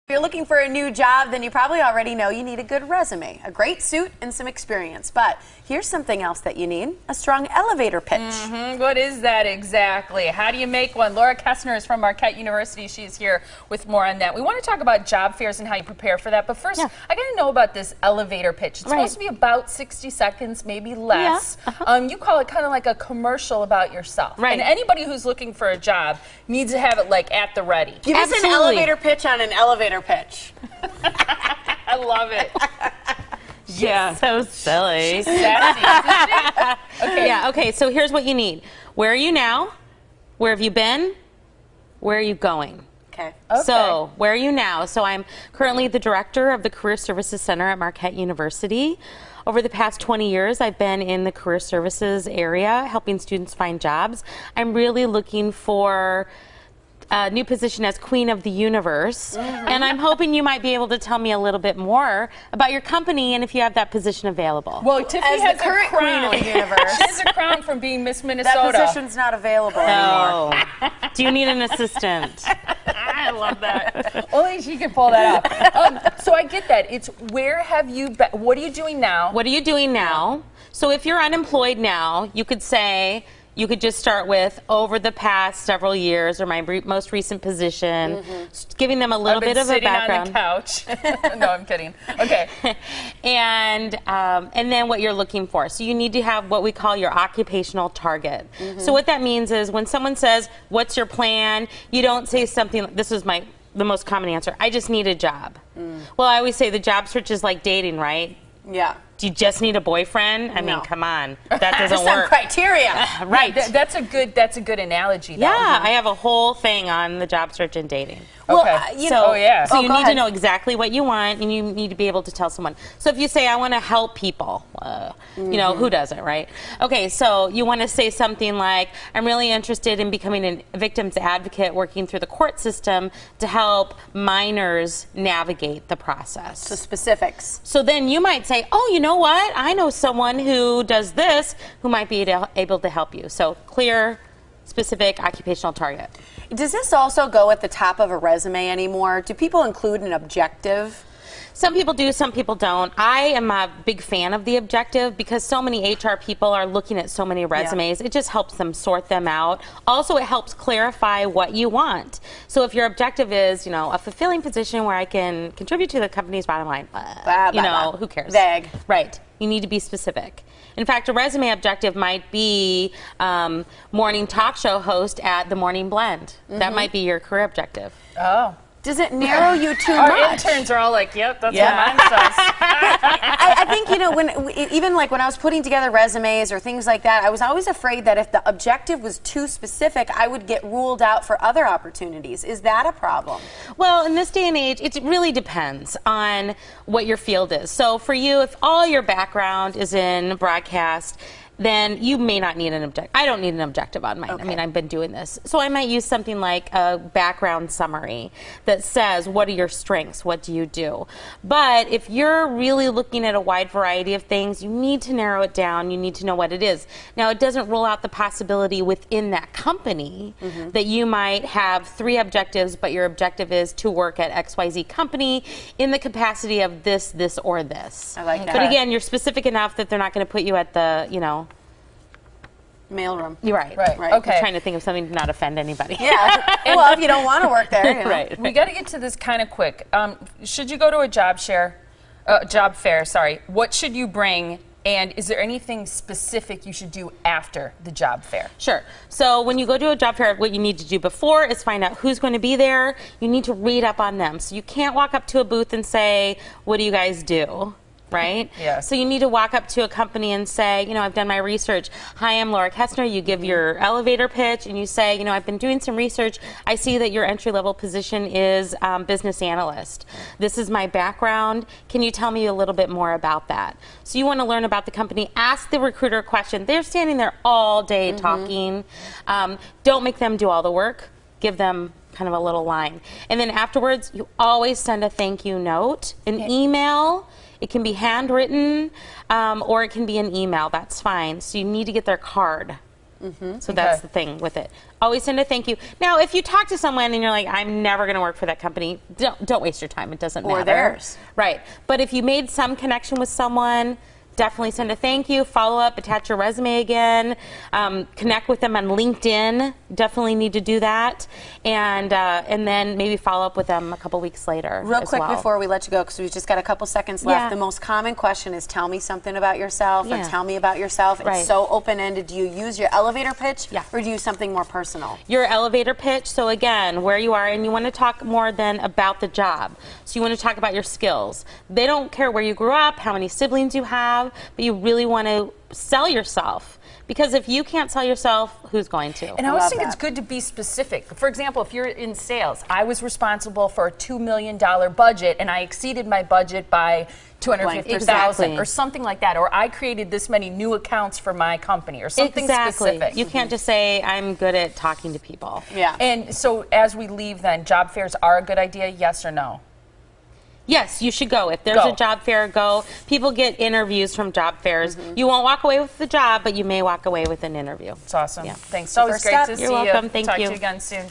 If you're looking for a new job, then you probably already know you need a good resume, a great suit, and some experience. But here's something else that you need, a strong elevator pitch. What is that exactly? How do you make one? Laura Kestner is from Marquette University. She's here with more on that. We want to talk about job fairs and how you prepare for that. But first, I got to know about this elevator pitch. It's supposed to be about 60 seconds, maybe less. You call it kind of like a commercial about yourself. And anybody who's looking for a job needs to have it like at the ready. Give us an elevator pitch on an elevator pitch. I love it. Yeah, so silly. She's sassy, isn't she? Okay. Okay, so here's what you need. Where are you now? Where have you been? Where are you going? Okay. So, where are you now? So, I'm currently the director of the Career Services Center at Marquette University. Over the past 20 years, I've been in the career services area, helping students find jobs. I'm really looking for a new position as Queen of the Universe, and I'm hoping you might be able to tell me a little bit more about your company and if you have that position available. Well, Tiffany has the current a crown. Queen of the Universe. She has a crown from being Miss Minnesota. That position's not available anymore. Do you need an assistant? I love that. Only she can pull that off. So I get that. It's where have you been? What are you doing now? What are you doing now? So if you're unemployed now, you could say, you could just start with over the past several years or my most recent position, giving them a little bit of a background. I've been sitting on the couch. No, I'm kidding. Okay. And then what you're looking for. So you need to have what we call your occupational target. So what that means is when someone says, what's your plan? You don't say something, this is the most common answer, I just need a job. Well, I always say the job search is like dating, right? Yeah. Do you just need a boyfriend? I mean, come on, that doesn't There's work. some criteria. Right. That's a good analogy. Though. Yeah, I have a whole thing on the job search and dating. Well, Okay. So you go need ahead. to know exactly what you want, and you need to be able to tell someone. So if you say, I want to help people, you know, who doesn't, right? Okay, so you want to say something like, I'm really interested in becoming a victim's advocate working through the court system to help minors navigate the process. So specifics. So then you might say, oh, you know what? I know someone who does this who might be able to help you. So clear, specific occupational target. Does this also go at the top of a resume anymore? Do people include an objective? Some people do, some people don't. I am a big fan of the objective because so many HR people are looking at so many resumes. It just helps them sort them out. Also, it helps clarify what you want. So if your objective is, you know, a fulfilling position where I can contribute to the company's bottom line, you know, who cares? Vague. Right. You need to be specific. In fact, a resume objective might be morning talk show host at the Morning Blend. That might be your career objective. Oh. Does it narrow you too Our much? interns are all like, yep, that's what mine says. I think, you know, even like when I was putting together resumes or things like that, I was always afraid that if the objective was too specific, I would get ruled out for other opportunities. Is that a problem? Well, in this day and age, it really depends on what your field is. So for you, if all your background is in broadcast, then you may not need an objective. I don't need an objective on mine. I mean, I've been doing this. So I might use something like a background summary that says, what are your strengths? What do you do? But if you're really looking at a wide variety of things, you need to narrow it down. You need to know what it is. Now, it doesn't rule out the possibility within that company that you might have 3 objectives, but your objective is to work at XYZ company in the capacity of this, this, or this. I like that. But again, you're specific enough that they're not going to put you at the, you know, mailroom. You're right. Right. Okay. I'm trying to think of something to not offend anybody. Yeah. Well, if you don't want to work there, you know. Right. We got to get to this kind of quick. Should you go to a job fair, sorry, what should you bring? And is there anything specific you should do after the job fair? Sure. So when you go to a job fair, what you need to do before is find out who's going to be there. You need to read up on them. So you can't walk up to a booth and say, what do you guys do? Right? Yes. So you need to walk up to a company and say, you know, I've done my research. Hi, I'm Laura Kestner. You give your elevator pitch and you say, you know, I've been doing some research. I see that your entry-level position is business analyst. This is my background. Can you tell me a little bit more about that? So you want to learn about the company. Ask the recruiter a question. They're standing there all day talking. Don't make them do all the work. Give them kind of a little line. And then afterwards, you always send a thank you note, an email. It can be handwritten or it can be an email. That's fine. So you need to get their card. So that's the thing with it. Always send a thank you. Now, if you talk to someone and you're like, I'm never going to work for that company, don't waste your time. It doesn't matter. Or theirs. Right. But if you made some connection with someone, definitely send a thank you, follow up, attach your resume again, connect with them on LinkedIn. Definitely need to do that, and then maybe follow up with them a couple weeks later. Real quick before we let you go, because we've just got a couple seconds left. The most common question is, tell me something about yourself, or tell me about yourself. It's so open-ended. Do you use your elevator pitch, or do you use something more personal? Your elevator pitch. So again, where you are, and you want to talk more than about the job. So you want to talk about your skills. They don't care where you grew up, how many siblings you have, but you really want to sell yourself. Because if you can't sell yourself, who's going to? And I always think it's good to be specific. For example, if you're in sales, I was responsible for a $2 million budget, and I exceeded my budget by $250,000 or something like that. Or I created this many new accounts for my company, or something specific. You can't just say, I'm good at talking to people. And so as we leave then, job fairs are a good idea, yes or no? Yes, you should go. If there's a job fair, go. People get interviews from job fairs. You won't walk away with the job, but you may walk away with an interview. It's awesome. Thanks. It's always great to see you. You're welcome. Thank you. Talk to you again soon.